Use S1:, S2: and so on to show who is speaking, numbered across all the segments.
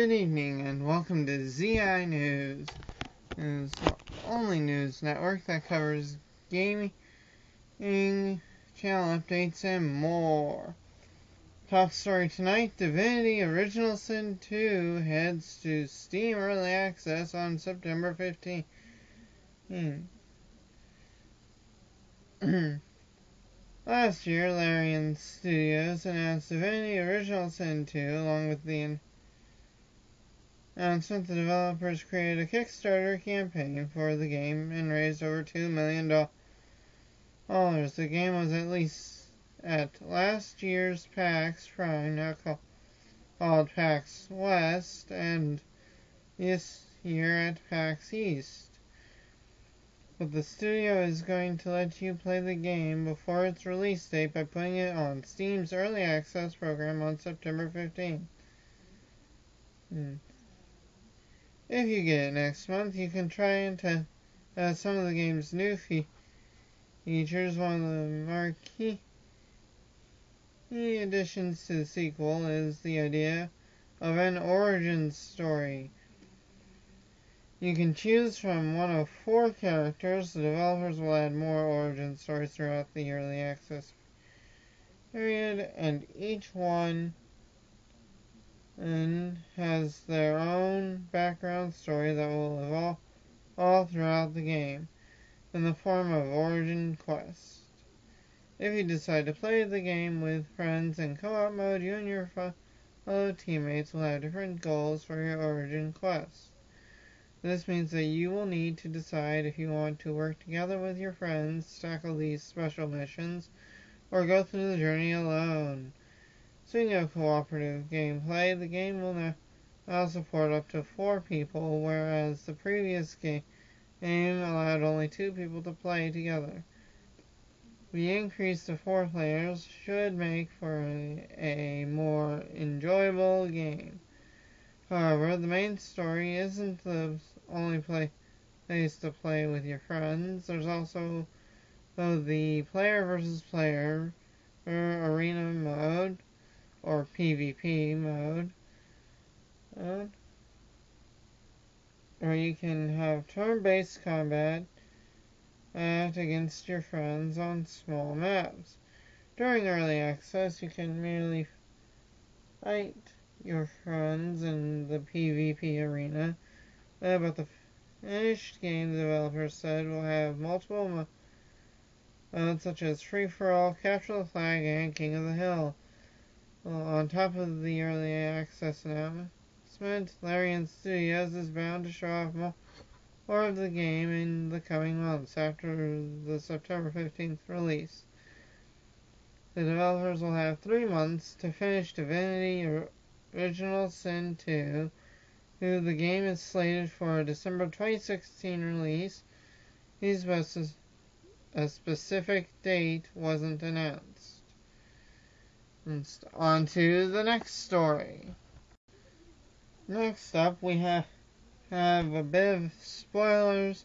S1: Good evening and welcome to ZI News. It's the only news network that covers gaming, channel updates, and more. Top story tonight, Divinity Original Sin 2 heads to Steam Early Access on September 15th. Last year, Larian Studios announced Divinity Original Sin 2 along with the announcement. The developers created a Kickstarter campaign for the game and raised over $2 million. The game was at least at last year's PAX Prime, now called PAX West, and this year at PAX East. But the studio is going to let you play the game before its release date by putting it on Steam's Early Access program on September 15th. If you get it next month, you can try and test some of the game's new features. One of the marquee additions to the sequel is the idea of an origin story. You can choose from one of 4 characters. The developers will add more origin stories throughout the early access period, and each one has their own background story that will evolve all throughout the game in the form of origin quests. If you decide to play the game with friends in co-op mode, you and your fellow teammates will have different goals for your origin quests. This means that you will need to decide if you want to work together with your friends to tackle these special missions or go through the journey alone. Speaking of cooperative gameplay, the game will now support up to 4 people, whereas the previous game allowed only 2 people to play together. The increase to 4 players should make for a more enjoyable game. However, the main story isn't the only place to play with your friends. There's also the player versus player arena mode, or PvP mode, where you can have turn-based combat against your friends on small maps. During early access, you can merely fight your friends in the PvP arena, but the finished game, the developers said, will have multiple modes such as free-for-all, capture the flag, and king of the hill. On top of the early access announcement, Larian Studios is bound to show off more of the game in the coming months after the September 15th release. The developers will have 3 months to finish Divinity Original Sin 2. The game is slated for a December 2016 release. A specific date wasn't announced. On to the next story. Next up, we have a bit of spoilers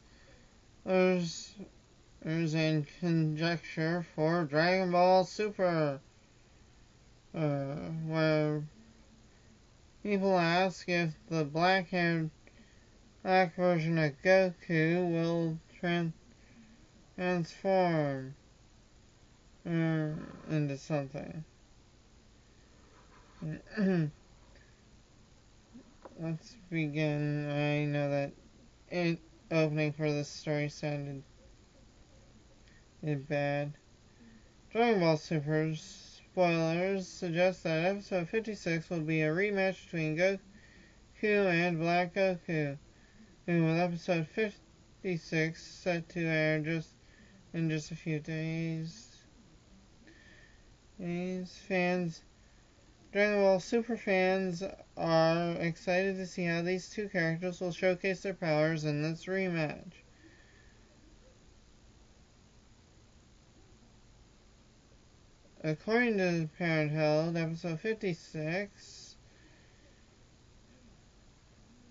S1: and conjecture for Dragon Ball Super, where people ask if the black version of Goku will transform into something. Let's begin. I know that opening for this story sounded bad. Dragon Ball Super spoilers suggest that episode 56 will be a rematch between Goku and Black Goku, with episode 56 set to air in just a few days. Dragon Ball Super fans are excited to see how these 2 characters will showcase their powers in this rematch. According to Parent episode 56,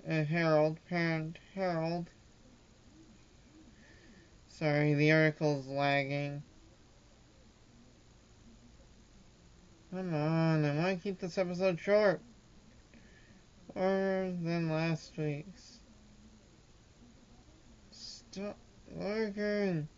S1: Herald, sorry, the article's lagging. Come on, I want to keep this episode short. Or than last week's. Stop working!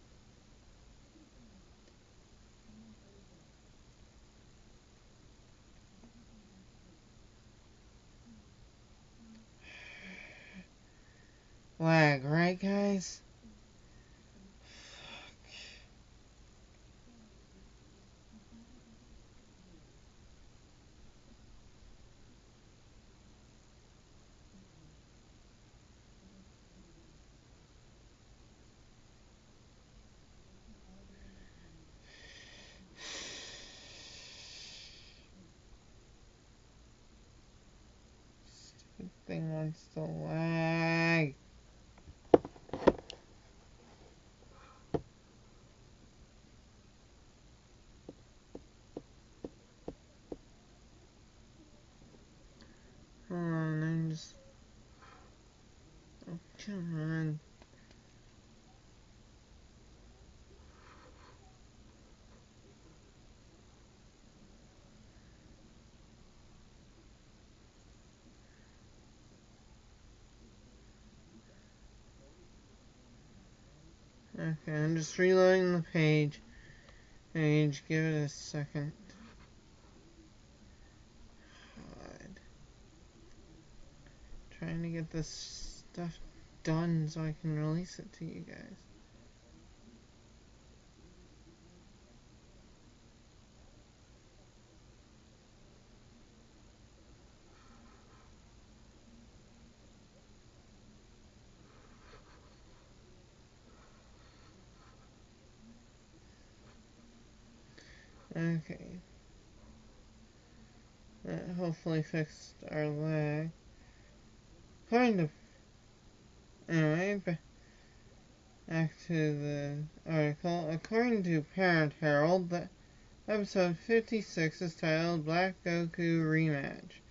S1: Lag, right guys? Stupid thing wants to lag. Hold on, I'm just... Oh, come on. Okay, I'm just reloading the page. Give it a second. God. Trying to get this stuff done so I can release it to you guys. Okay. That hopefully fixed our lag. Kind of. Anyway, back to the article. According to Parent Herald, the episode 56 is titled Black Goku Rematch.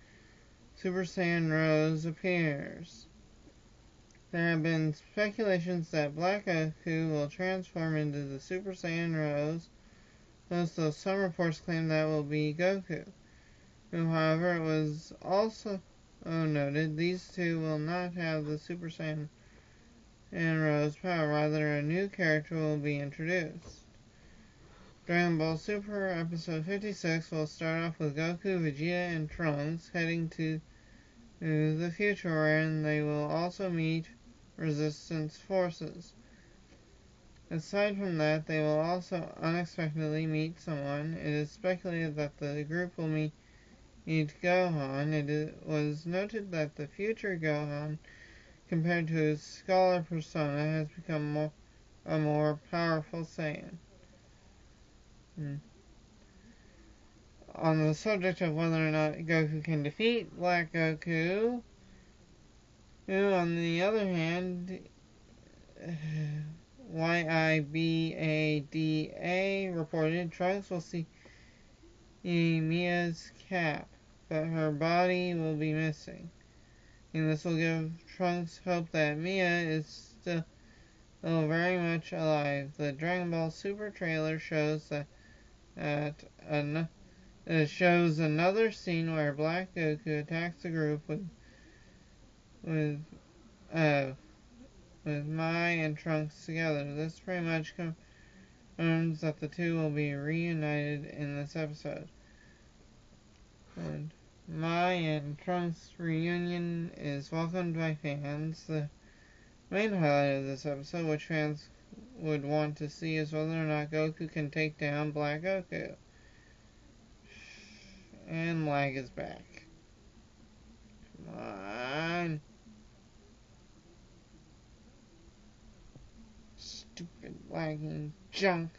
S1: Super Saiyan Rose appears. There have been speculations that Black Goku will transform into the Super Saiyan Rose, though some reports claim that will be Goku. However, it was also noted these two will not have the Super Saiyan and Rose power, rather a new character will be introduced. Dragon Ball Super Episode 56 will start off with Goku, Vegeta, and Trunks heading to the future, wherein they will also meet Resistance forces. Aside from that, they will also unexpectedly meet someone. It is speculated that the group will meet Gohan. It was noted that the future Gohan, compared to his scholar persona, has become a more powerful Saiyan. On the subject of whether or not Goku can defeat Black Goku, on the other hand, YIBADA reported Trunks will see Mia's cap, but her body will be missing. And this will give Trunks hope that Mia is still very much alive. The Dragon Ball Super trailer shows shows another scene where Black Goku attacks the group with Mai and Trunks together. This pretty much confirms that the two will be reunited in this episode. And Mai and Trunks' reunion is welcomed by fans. The main highlight of this episode, which fans would want to see, is whether or not Goku can take down Black Goku. And lag is back. Come on. Stupid lagging junk.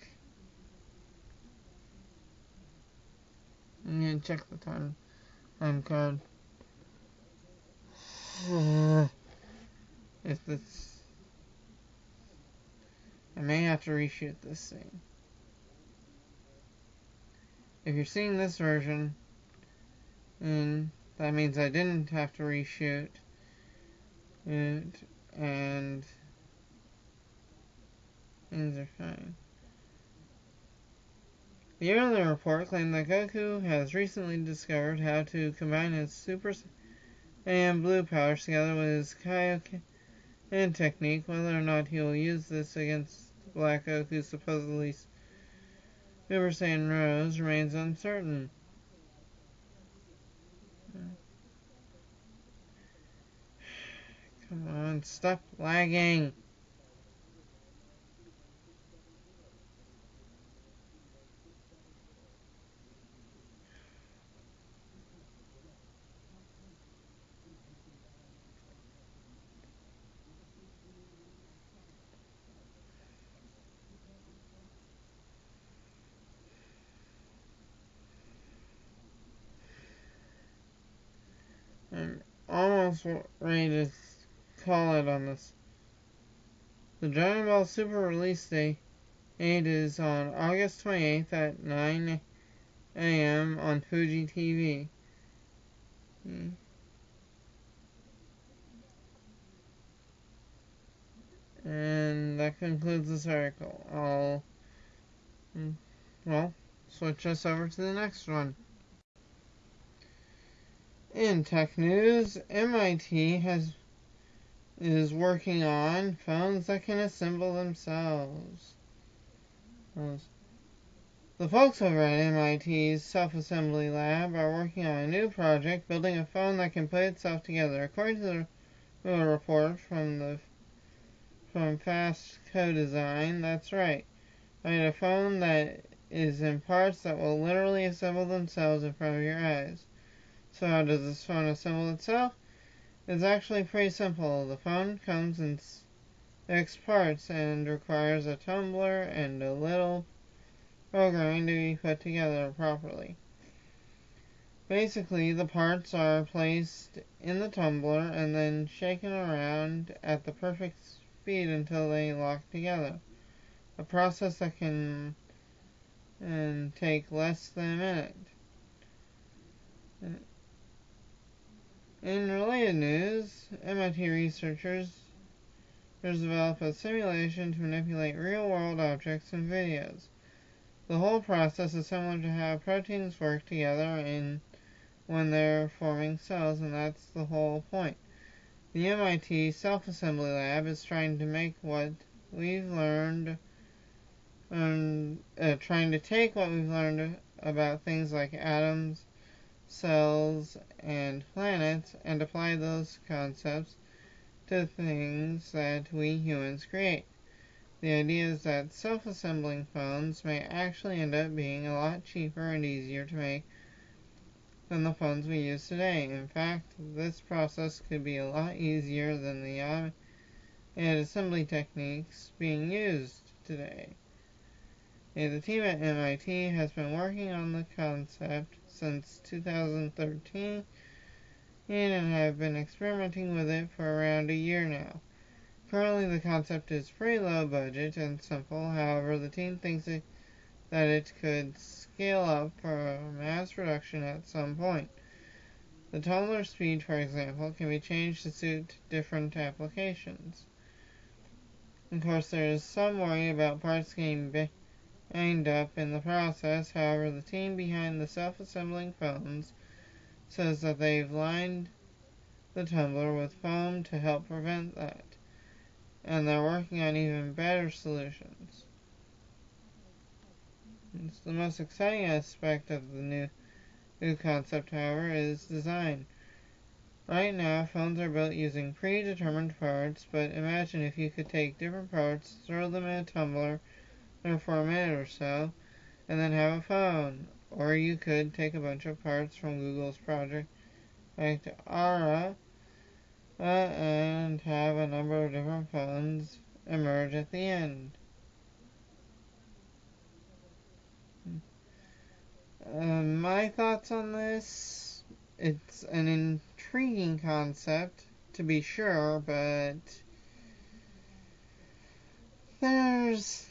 S1: I'm gonna check the time code. If this, I may have to reshoot this thing. If you're seeing this version, then that means I didn't have to reshoot it, and things are fine. The earlier report claimed that Goku has recently discovered how to combine his Super and blue powers together with his Kaioken technique. Whether or not he will use this against Black Oak, who supposedly Super Saiyan Rose, remains uncertain. Come on, stop lagging. I'm almost ready to call it on this. The Dragon Ball Super release date is on August 28th at 9 a.m. on Fuji TV. And that concludes this article. I'll switch us over to the next one. In tech news, MIT is working on phones that can assemble themselves. The folks over at MIT's self-assembly lab are working on a new project, building a phone that can put itself together. According to the report from Fast Co-Design, that's right. I made a phone that is in parts that will literally assemble themselves in front of your eyes. So how does this phone assemble itself? It's actually pretty simple. The phone comes in 6 parts and requires a tumbler and a little programming to be put together properly. Basically, the parts are placed in the tumbler and then shaken around at the perfect speed until they lock together. A process that can take less than a minute. In related news, MIT researchers developed a simulation to manipulate real-world objects and videos. The whole process is similar to how proteins work together when they're forming cells, and that's the whole point. The MIT Self-Assembly Lab is trying to make what we've learned, trying to take what we've learned about things like atoms, cells, and planets, and apply those concepts to things that we humans create. The idea is that self-assembling phones may actually end up being a lot cheaper and easier to make than the phones we use today. In fact, this process could be a lot easier than the automated assembly techniques being used today. The team at MIT has been working on the concept since 2013 and have been experimenting with it for around a year now. Currently, the concept is pretty low budget and simple. However, the team thinks that it could scale up for mass production at some point. The tumbler speed, for example, can be changed to suit different applications. Of course, there is some worry about parts getting banged up in the process. However, the team behind the self-assembling phones says that they've lined the tumbler with foam to help prevent that, and they're working on even better solutions. The most exciting aspect of the new concept, however, is design. Right now, phones are built using predetermined parts, but imagine if you could take different parts, throw them in a tumbler for a minute or so, and then have a phone. Or you could take a bunch of parts from Google's project Aura and have a number of different phones emerge at the end. My thoughts on this, it's an intriguing concept, to be sure, but there's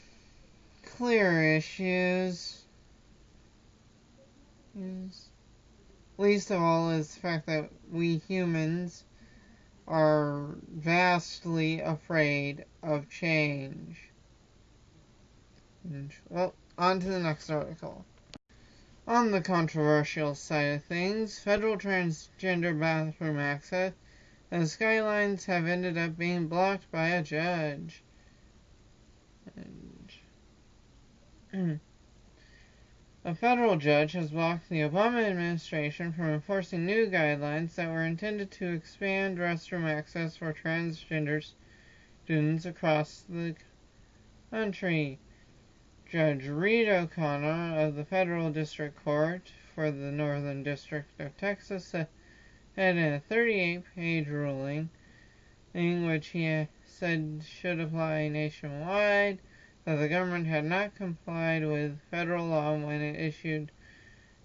S1: clear issues. Least of all is the fact that we humans are vastly afraid of change. Well, on to the next article. On the controversial side of things, federal transgender bathroom access and skylines have ended up being blocked by a judge. A federal judge has blocked the Obama administration from enforcing new guidelines that were intended to expand restroom access for transgender students across the country. Judge Reed O'Connor of the Federal District Court for the Northern District of Texas said in a 38-page ruling, in which he said should apply nationwide, that the government had not complied with federal law when it issued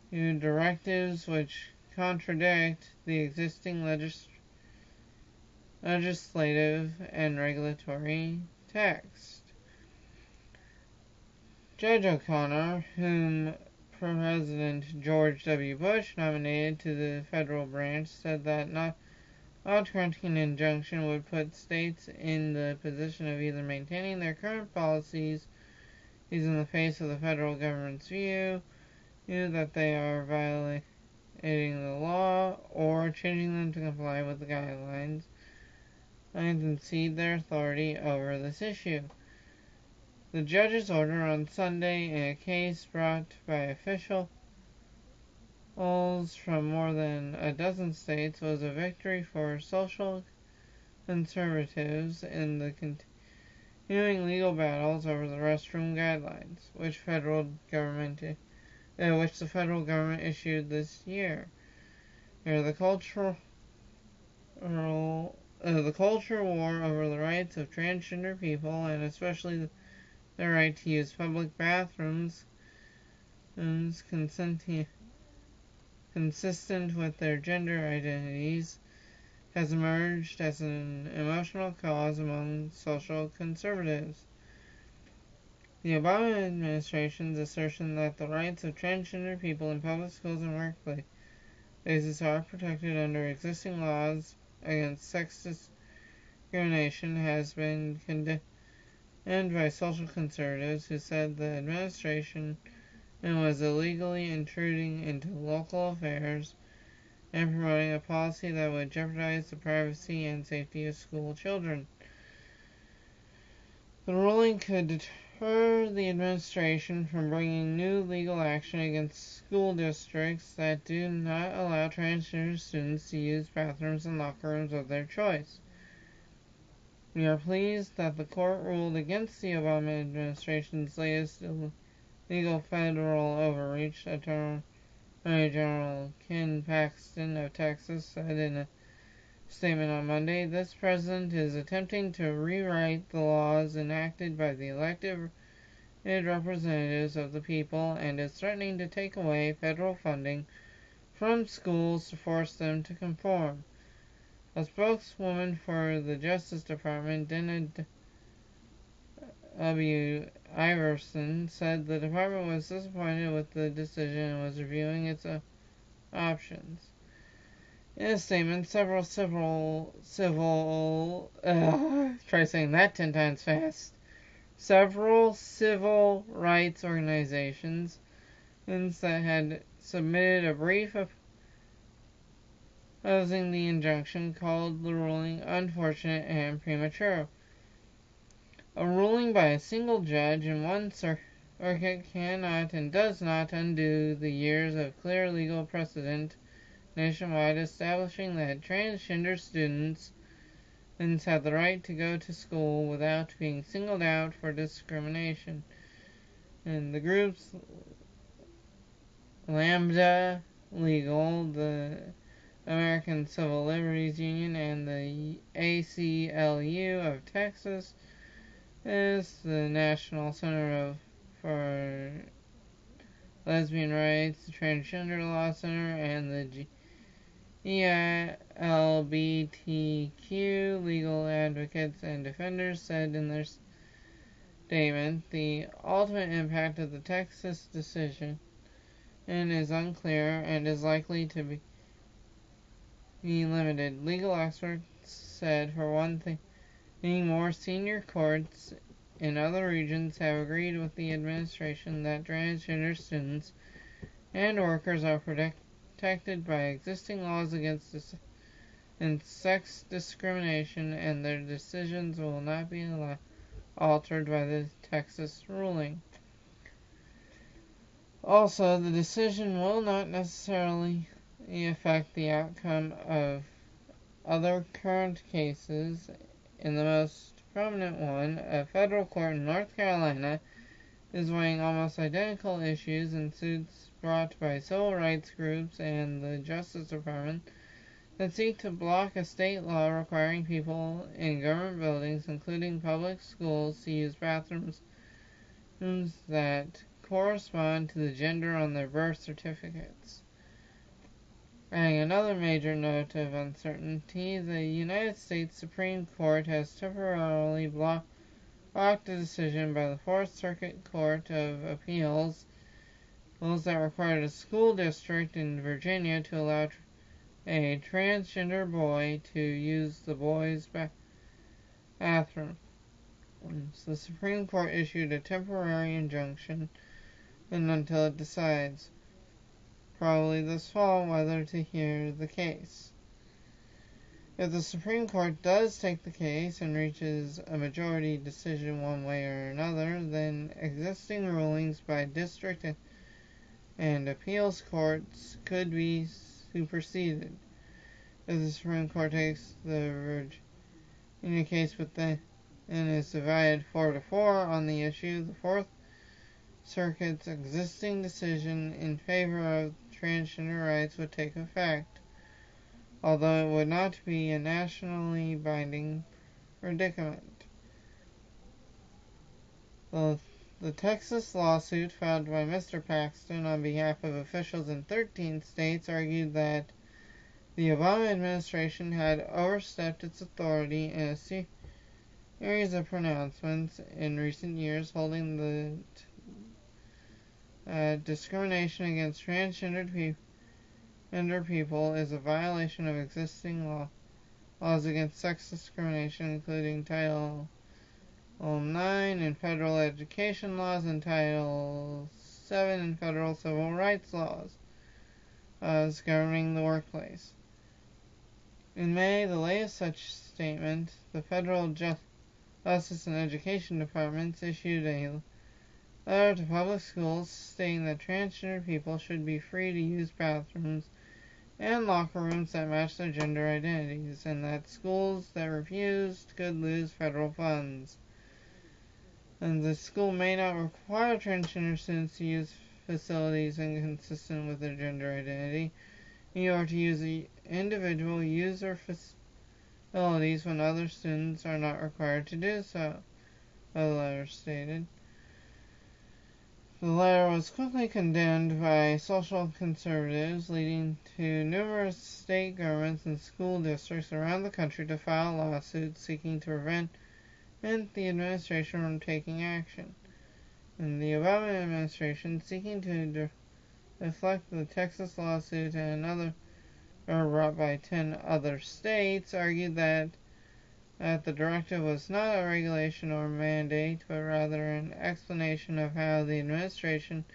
S1: new directives which contradict the existing legislative and regulatory text. Judge O'Connor, whom President George W. Bush nominated to the federal branch, said that not granting an injunction would put states in the position of either maintaining their current policies in the face of the federal government's view that they are violating the law, or changing them to comply with the guidelines and cede their authority over this issue. The judge's order on Sunday in a case brought by officials from more than a dozen states was a victory for social conservatives in the continuing legal battles over the restroom guidelines, which the federal government issued this year. The culture war over the rights of transgender people, and especially the right to use public bathrooms consistent with their gender identities, has emerged as an emotional cause among social conservatives. The Obama administration's assertion that the rights of transgender people in public schools and workplaces are protected under existing laws against sex discrimination has been condemned by social conservatives, who said the administration was illegally intruding into local affairs and promoting a policy that would jeopardize the privacy and safety of school children. The ruling could deter the administration from bringing new legal action against school districts that do not allow transgender students to use bathrooms and locker rooms of their choice. We are pleased that the court ruled against the Obama administration's latest illegal federal overreach, Attorney General Ken Paxton of Texas said in a statement on Monday. This president is attempting to rewrite the laws enacted by the elected representatives of the people and is threatening to take away federal funding from schools to force them to conform. A spokeswoman for the Justice Department, Dana W. Iverson, said the department was disappointed with the decision and was reviewing its options. In a statement, several try saying that 10 times fast. Several civil rights organizations that had submitted a brief opposing the injunction called the ruling unfortunate and premature. A ruling by a single judge in one circuit cannot and does not undo the years of clear legal precedent nationwide establishing that transgender students have the right to go to school without being singled out for discrimination. And the groups Lambda Legal, the American Civil Liberties Union, and the ACLU of Texas is the National Center for Lesbian Rights, the Transgender Law Center, and the LGBTQ legal advocates and defenders said in their statement. The ultimate impact of the Texas decision is unclear and is likely to be limited. Legal experts said, for one thing, more senior courts in other regions have agreed with the administration that transgender students and workers are protected by existing laws against sex discrimination, and their decisions will not be altered by the Texas ruling. Also, the decision will not necessarily affect the outcome of other current cases. In the most prominent one, a federal court in North Carolina is weighing almost identical issues in suits brought by civil rights groups and the Justice Department that seek to block a state law requiring people in government buildings, including public schools, to use bathrooms that correspond to the gender on their birth certificates. Adding another major note of uncertainty, the United States Supreme Court has temporarily blocked a decision by the Fourth Circuit Court of Appeals that required a school district in Virginia to allow a transgender boy to use the boys' bathroom. So the Supreme Court issued a temporary injunction until it decides, probably this fall, whether to hear the case. If the Supreme Court does take the case and reaches a majority decision one way or another, then existing rulings by district and appeals courts could be superseded. If the Supreme Court takes the Virginia case and is divided 4-4 on the issue, the Fourth Circuit's existing decision in favor of transgender rights would take effect, although it would not be a nationally binding predicament. The Texas lawsuit filed by Mr. Paxton on behalf of officials in 13 states argued that the Obama administration had overstepped its authority in a series of pronouncements in recent years, holding that discrimination against transgender people is a violation of existing laws against sex discrimination, including Title 9 in federal education laws and Title 7 in federal civil rights laws governing the workplace. In May, the latest such statement, the Federal Justice and Education Departments issued a letter to public schools stating that transgender people should be free to use bathrooms and locker rooms that match their gender identities, and that schools that refused could lose federal funds. And the school may not require transgender students to use facilities inconsistent with their gender identity, or to use individual user facilities when other students are not required to do so, the letter stated. The letter was quickly condemned by social conservatives, leading to numerous state governments and school districts around the country to file lawsuits seeking to prevent the administration from taking action. And the Obama administration, seeking to deflect the Texas lawsuit and another brought by 10 other states, argued that the directive was not a regulation or mandate, but rather an explanation of how the administration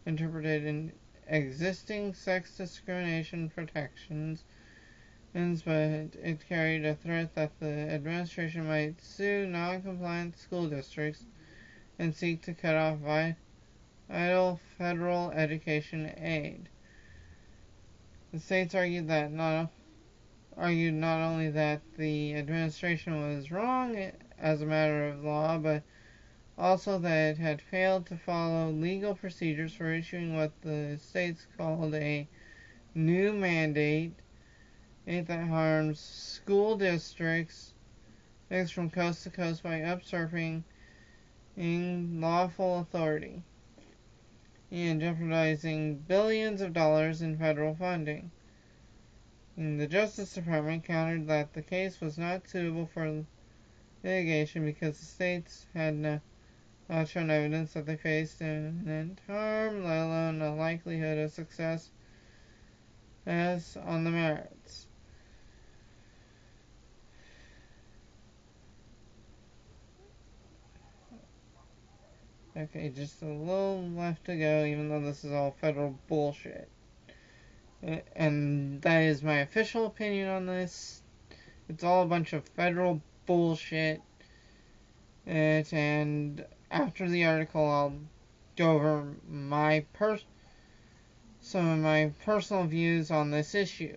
S1: interpreted existing sex discrimination protections, but it carried a threat that the administration might sue non-compliant school districts and seek to cut off vital federal education aid. The states argued not only that the administration was wrong as a matter of law, but also that it had failed to follow legal procedures for issuing what the states called a new mandate that harms school districts from coast to coast by usurping lawful authority and jeopardizing billions of dollars in federal funding. And the Justice Department countered that the case was not suitable for litigation because the states had not shown evidence that they faced imminent harm, let alone a likelihood of success as on the merits. Okay, just a little left to go, even though this is all federal bullshit. And that is my official opinion on this. It's all a bunch of federal bullshit. And after the article, I'll go over some of my personal views on this issue.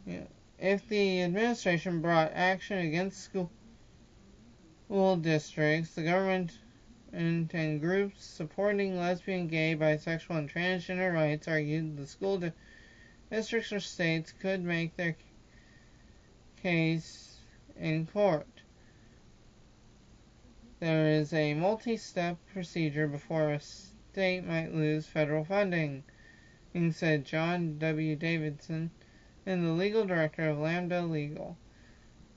S1: Yeah. If the administration brought action against school districts, the government and groups supporting lesbian, gay, bisexual, and transgender rights argued the school districts or states could make their case in court. There is a multi-step procedure before a state might lose federal funding, said John W. Davidson, and the legal director of Lambda Legal.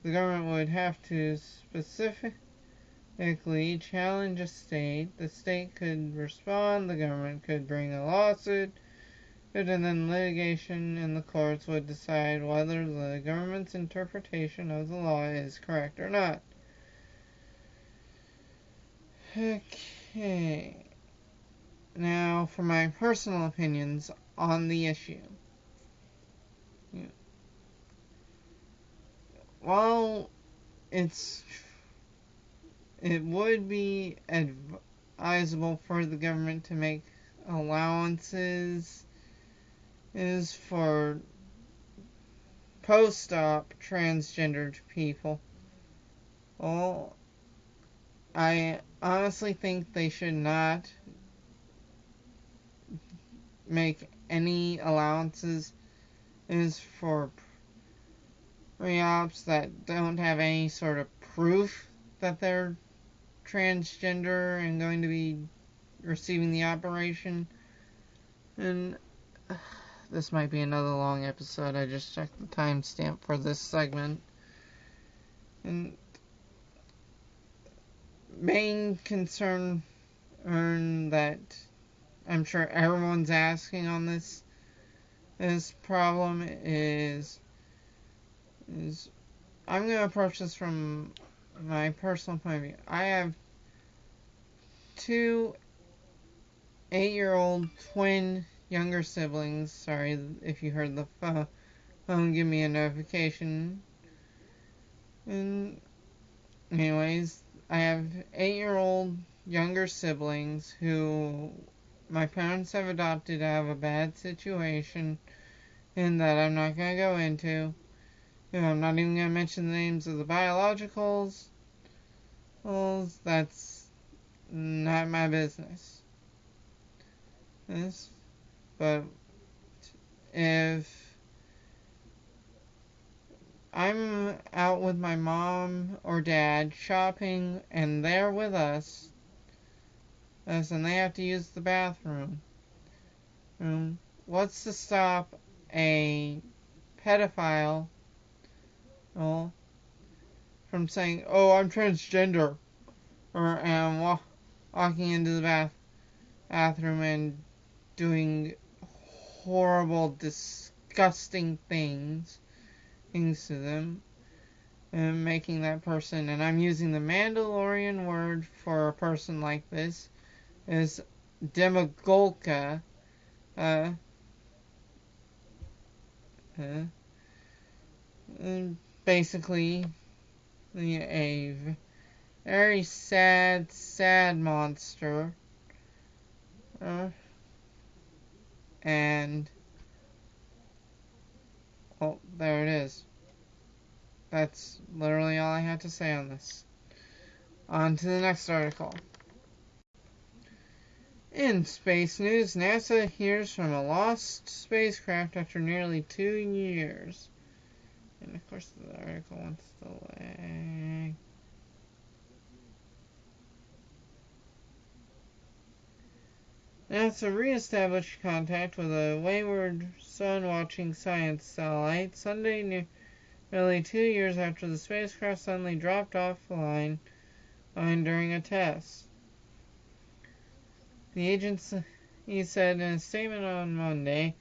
S1: The government would have to specifically challenge a state. The state could respond, the government could bring a lawsuit, and then litigation in the courts would decide whether the government's interpretation of the law is correct or not. Okay. Now for my personal opinions on the issue. While it would be advisable for the government to make allowances for post-op transgendered people, well, I honestly think they should not make any allowances for pre-ops that don't have any sort of proof that they're transgender and going to be receiving the operation. And this might be another long episode. I just checked the timestamp for this segment. And main concern that I'm sure everyone's asking on this problem is I'm going to approach this from my personal point of view. I have 2 8-year-old twin younger siblings. Sorry if you heard the phone give me a notification. And anyways, I have 8-year-old younger siblings who my parents have adopted out of a bad situation and that I'm not going to go into. I'm not even going to mention the names of the biologicals. Well, that's not my business. But if I'm out with my mom or dad shopping and they're with us, and they have to use the bathroom, what's to stop a pedophile from saying, "Oh, I'm transgender," or am walking into the bathroom and doing horrible, disgusting things to them, and making that person, and I'm using the Mandalorian word for a person like this, is demagolka, basically a very sad monster, and well, there it is. That's literally all I had to say on this. On to the next article. In space news, NASA hears from a lost spacecraft after nearly 2 years. And of course the article wants to lag. NASA reestablished contact with a wayward sun-watching science satellite Sunday, nearly 2 years after the spacecraft suddenly dropped off the line during a test. The agency said in a statement on Monday,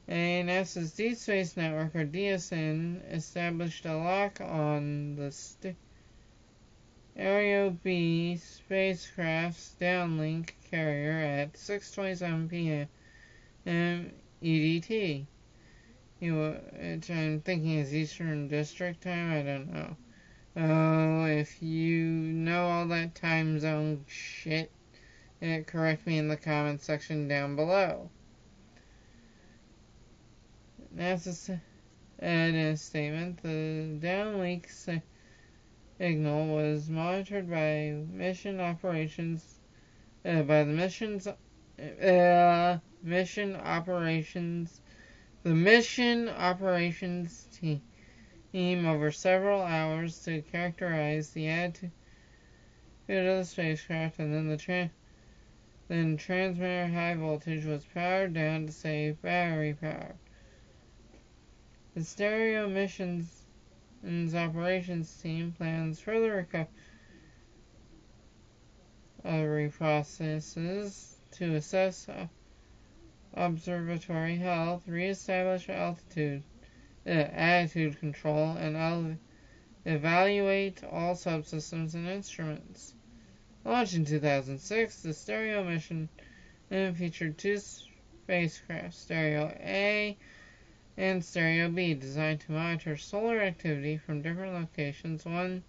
S1: NASA's Deep Space Network, or DSN, established a lock on the Stereo B spacecraft's downlink carrier at 6:27 p.m. EDT. Which I'm thinking is Eastern District time. I don't know. Oh, if you know all that time zone shit, correct me in the comments section down below. NASA said in a statement, the downlink signal was monitored by mission operations by the mission operations team over several hours to characterize the attitude of the spacecraft, and then the transmitter high voltage was powered down to save battery power. The stereo missions operations team plans further recovery processes to assess observatory health, re-establish attitude control, and evaluate all subsystems and instruments. Launched in 2006, the stereo mission featured two spacecraft, Stereo A and Stereo B, designed to monitor solar activity from different locations, one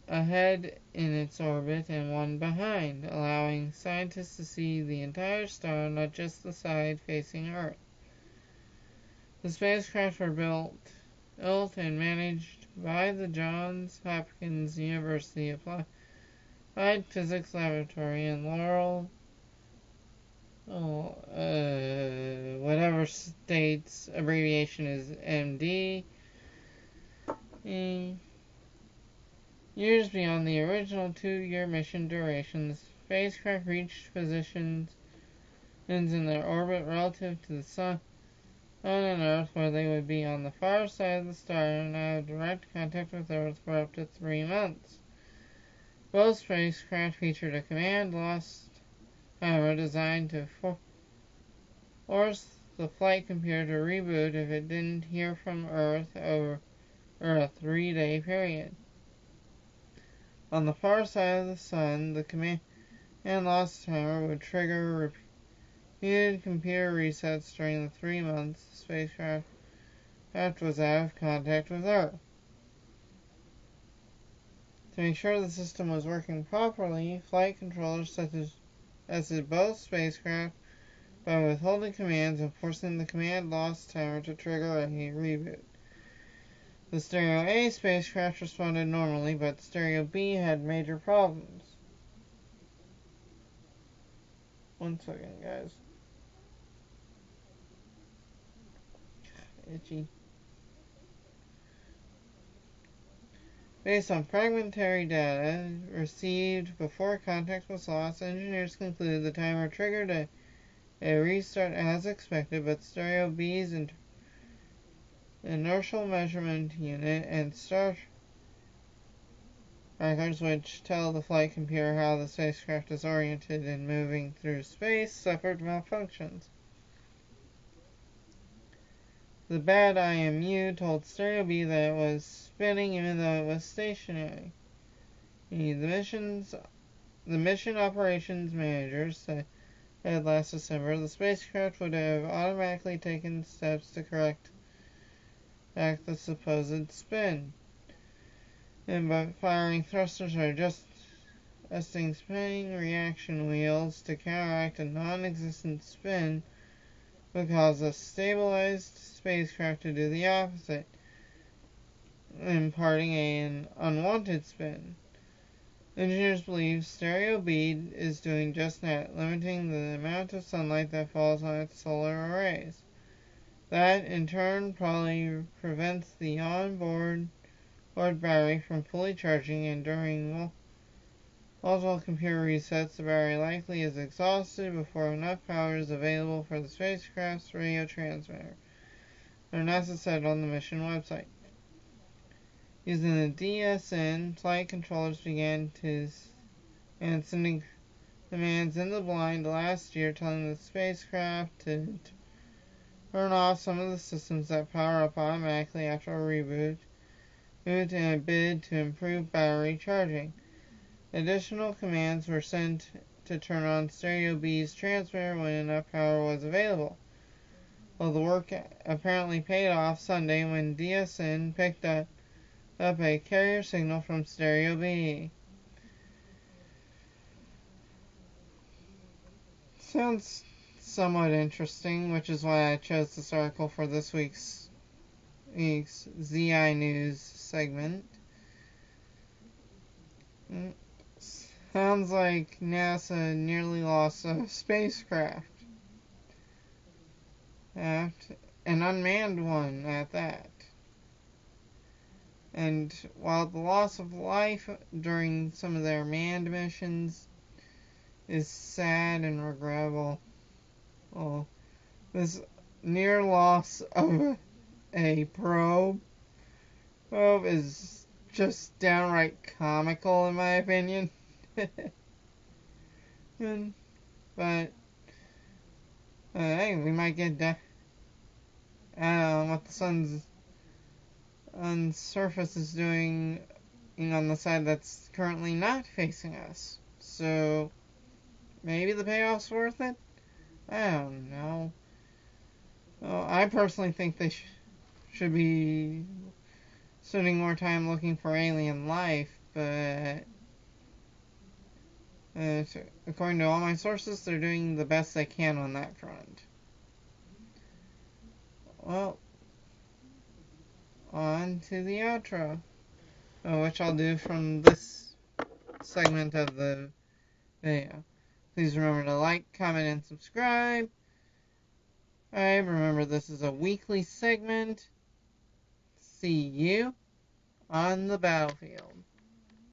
S1: ahead in its orbit and one behind, allowing scientists to see the entire star, not just the side facing Earth. The spacecraft were built and managed by the Johns Hopkins University Applied Physics Laboratory in Laurel, whatever state's abbreviation is MD, years beyond the original 2-year mission duration. The spacecraft reached positions in their orbit relative to the Sun and Earth, where they would be on the far side of the star and have direct contact with Earth for up to 3 months. Both spacecraft featured a command lost timer designed to force the flight computer to reboot if it didn't hear from Earth over a 3-day period. On the far side of the Sun, the command lost timer would trigger repeated computer resets during the 3 months the spacecraft was out of contact with Earth. To make sure the system was working properly, flight controllers tested both spacecraft by withholding commands and forcing the command lost timer to trigger a reboot. The Stereo A spacecraft responded normally, but Stereo B had major problems. One second, guys. Itchy. Based on fragmentary data received before contact was lost, engineers concluded the timer triggered a restart as expected, but Stereo B's inertial measurement unit and star records, which tell the flight computer how the spacecraft is oriented in moving through space, suffered malfunctions. The bad IMU told Stereo B that it was spinning even though it was stationary. The mission operations manager said last December the spacecraft would have automatically taken steps to correct back the supposed spin, but firing thrusters or adjusting spinning reaction wheels to counteract a non-existent spin would cause a stabilized spacecraft to do the opposite, imparting an unwanted spin. Engineers believe Stereo B is doing just that, limiting the amount of sunlight that falls on its solar arrays. That, in turn, probably prevents the onboard battery from fully charging, and during multiple computer resets, the battery likely is exhausted before enough power is available for the spacecraft's radio transmitter, or NASA said on the mission website. Using the DSN, flight controllers began sending commands in the blind last year, telling the spacecraft to turn off some of the systems that power up automatically after a reboot, in a bid to improve battery charging. Additional commands were sent to turn on Stereo B's transmitter when enough power was available. Well, the work apparently paid off Sunday when DSN picked up a carrier signal from Stereo B. Sounds somewhat interesting, which is why I chose this article for this week's ZI News segment. Sounds like NASA nearly lost a spacecraft. An unmanned one at that. And while the loss of life during some of their manned missions is sad and regrettable, well, this near loss of a probe is just downright comical in my opinion. But hey, we might get what the sun's surface is doing on the side that's currently not facing us. So maybe the payoff's worth it? I don't know. Well, I personally think they should be spending more time looking for alien life, but according to all my sources, they're doing the best they can on that front. Well, on to the outro, which I'll do from this segment of the video. Please remember to like, comment, and subscribe. Alright, remember this is a weekly segment. See you on the battlefield.